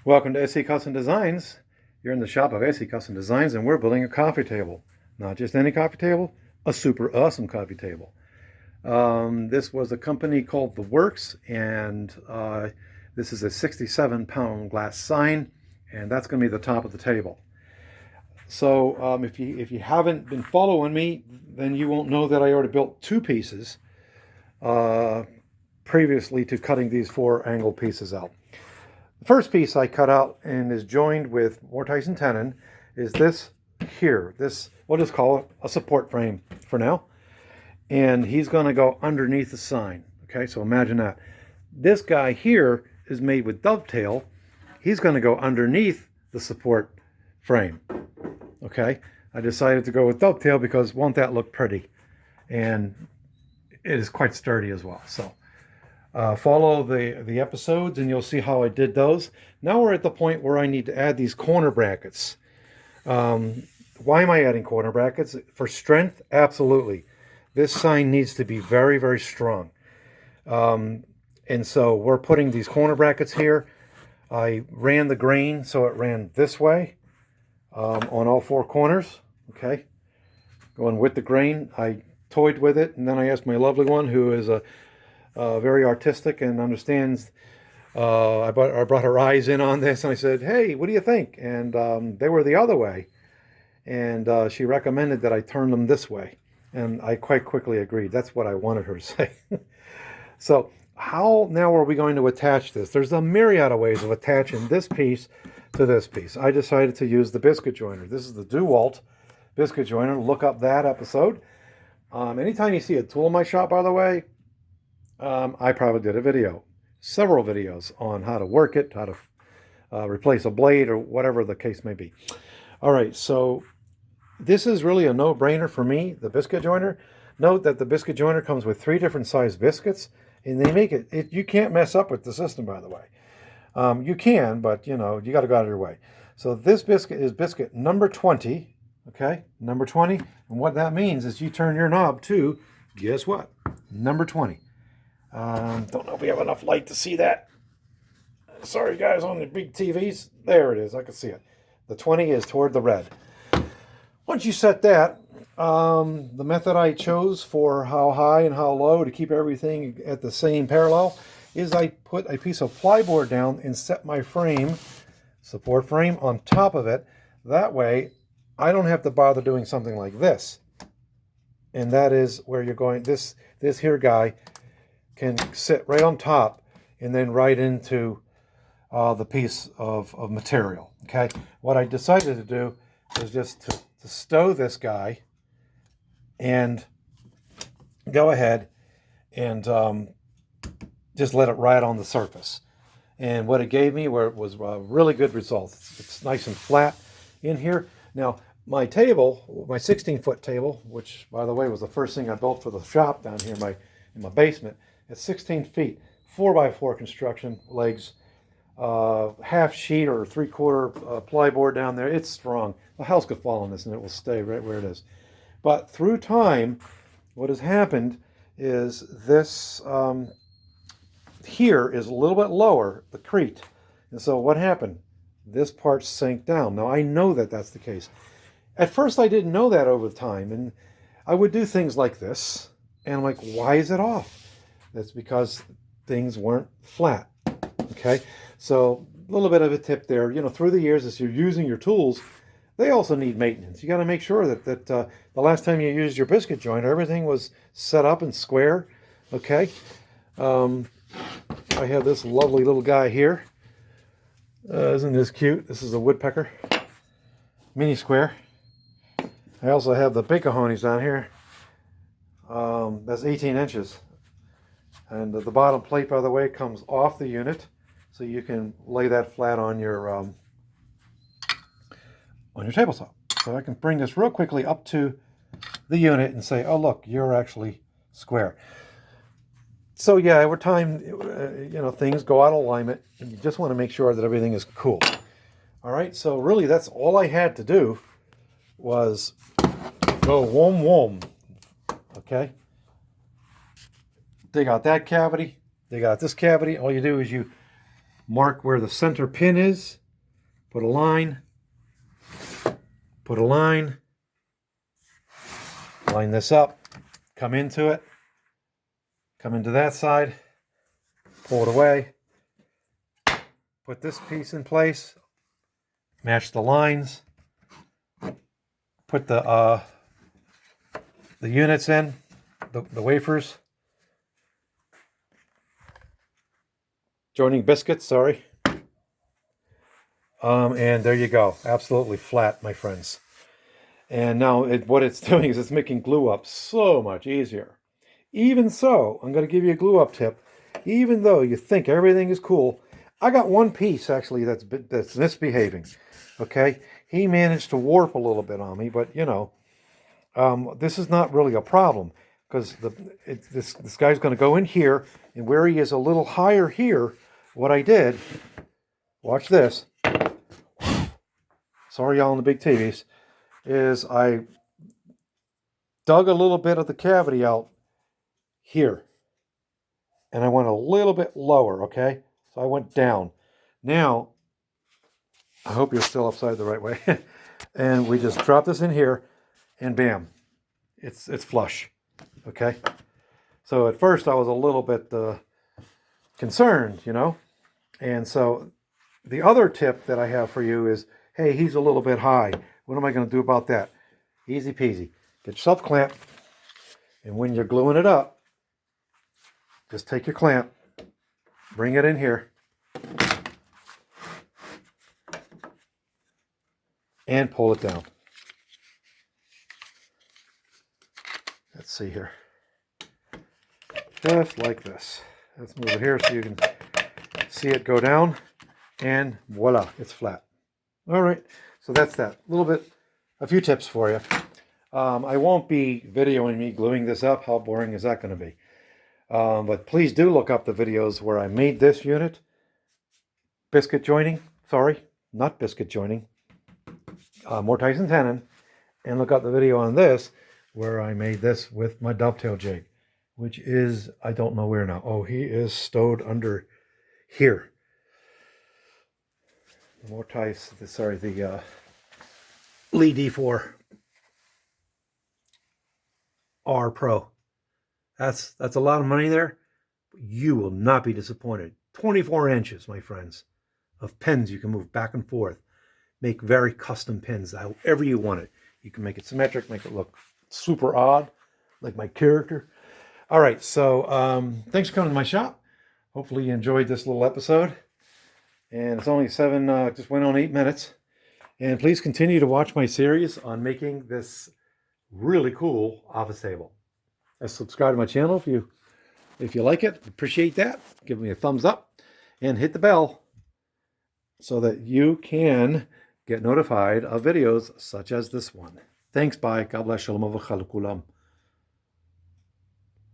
Welcome to SC Custom Designs. You're in the shop of SC Custom Designs and we're building a coffee table. Not just any coffee table, a super awesome coffee table. This was a company called The Works, and this is a 67-pound glass sign, and that's going to be the top of the table. So if you haven't been following me, then you won't know that I already built two pieces previously to cutting these four angle pieces out. The first piece I cut out and is joined with Mortise and tenon is this here. This, we'll just call it a support frame for now. And he's going to go underneath the sign. Okay, so imagine that. This guy here is made with dovetail. He's going to go underneath the support frame. Okay, I decided to go with dovetail because won't that look pretty? And it is quite sturdy as well. So follow the episodes and you'll see how I did those. Now we're at the point where I need to add these corner brackets. Why am I adding corner brackets? For strength? Absolutely. This sign needs to be very, very strong. And so we're putting these corner brackets here. I ran the grain so it ran this way on all four corners. Okay, going with the grain. I toyed with it, and then I asked my lovely one, who is very artistic and understands. I brought her eyes in on this, and I said, "Hey, what do you think?" And they were the other way, and she recommended that I turn them this way, and I quite quickly agreed. That's what I wanted her to say. So how now are we going to attach this? There's a myriad of ways of attaching this piece to this piece. I decided to use the biscuit joiner. This is the DeWalt biscuit joiner. Look up that episode. Anytime you see a tool in my shop, by the way, I probably did a video, several videos on how to work it, how to replace a blade or whatever the case may be. All right, so this is really a no-brainer for me, the biscuit joiner. Note that the biscuit joiner comes with 3 different size biscuits, and they make it, you can't mess up with the system, by the way. You can, but you know, you got to go out of your way. So this biscuit is biscuit number 20, okay, number 20. And what that means is you turn your knob to, guess what, number 20. Don't know if we have enough light to see that. Sorry guys on the big TVs. There it is, I can see it. The 20 is toward the red. Once you set that, the method I chose for how high and how low to keep everything at the same parallel is I put a piece of plyboard down and set my frame, support frame, on top of it. That way, I don't have to bother doing something like this. And that is where you're going, this here guy can sit right on top and then right into the piece of material, okay? What I decided to do is just to stow this guy and go ahead and just let it ride on the surface. And what it gave me was a really good result. It's nice and flat in here. Now, my table, my 16-foot table, which, by the way, was the first thing I built for the shop down here in my basement, it's 16 feet, 4x4 construction, legs, half sheet or 3/4 plyboard down there. It's strong. The house could fall on this and it will stay right where it is. But through time, what has happened is this here is a little bit lower, the crete. And so what happened? This part sank down. Now I know that that's the case. At first I didn't know that over time, and I would do things like this, and I'm like, why is it off? That's because things weren't flat. Okay, so a little bit of a tip there. You know, through the years as you're using your tools, they also need maintenance. You got to make sure that the last time you used your biscuit joiner, everything was set up and square. Okay. I have this lovely little guy here. Isn't this cute? This is a woodpecker, mini square. I also have the Bacahonies down here. That's 18 inches. And the bottom plate, by the way, comes off the unit, so you can lay that flat on your tabletop. So I can bring this real quickly up to the unit and say, oh look, you're actually square. So yeah, over time, you know, things go out of alignment, and you just want to make sure that everything is cool. All right, so really that's all I had to do was go whoom. Okay, dig out that cavity, dig out this cavity. All you do is you mark where the center pin is, put a line, line this up, come into it, come into that side, pull it away, put this piece in place, match the lines, put the units in, the wafers, joining biscuits, sorry. And there you go, absolutely flat, my friends. And now what it's doing is it's making glue up so much easier. Even so, I'm going to give you a glue up tip. Even though you think everything is cool, I got one piece actually that's misbehaving. Okay, he managed to warp a little bit on me, but you know, this is not really a problem because this guy's going to go in here, and where he is a little higher here, what I did, watch this. Sorry, y'all on the big TVs. Is I dug a little bit of the cavity out here, and I went a little bit lower, okay? So I went down. Now, I hope you're still upside the right way. And we just drop this in here, and bam, it's flush, okay? So at first I was a little bit concerned, you know? And so the other tip that I have for you is, hey, he's a little bit high. What am I going to do about that? Easy peasy. Get yourself a clamp, and when you're gluing it up, just take your clamp, bring it in here, and pull it down. Let's see here. Just like this. Let's move it here so you can see it go down, and voila, it's flat. All right, so that's that. A few tips for you. I won't be videoing me gluing this up. How boring is that going to be? But please do look up the videos where I made this unit. Biscuit joining. Sorry, not biscuit joining. Mortise and tenon. And look up the video on this where I made this with my dovetail jig, which is, I don't know where now. Oh, he is stowed under here. The Mortise, the Lee D4 R Pro. That's a lot of money there. You will not be disappointed. 24 inches, my friends, of pins you can move back and forth. Make very custom pins, however you want it. You can make it symmetric, make it look super odd, like my character. All right, so thanks for coming to my shop. Hopefully you enjoyed this little episode. And it's only just went on 8 minutes. And please continue to watch my series on making this really cool office table. And subscribe to my channel if you like it. Appreciate that. Give me a thumbs up and hit the bell so that you can get notified of videos such as this one. Thanks, bye. God bless. Shalom aleichem.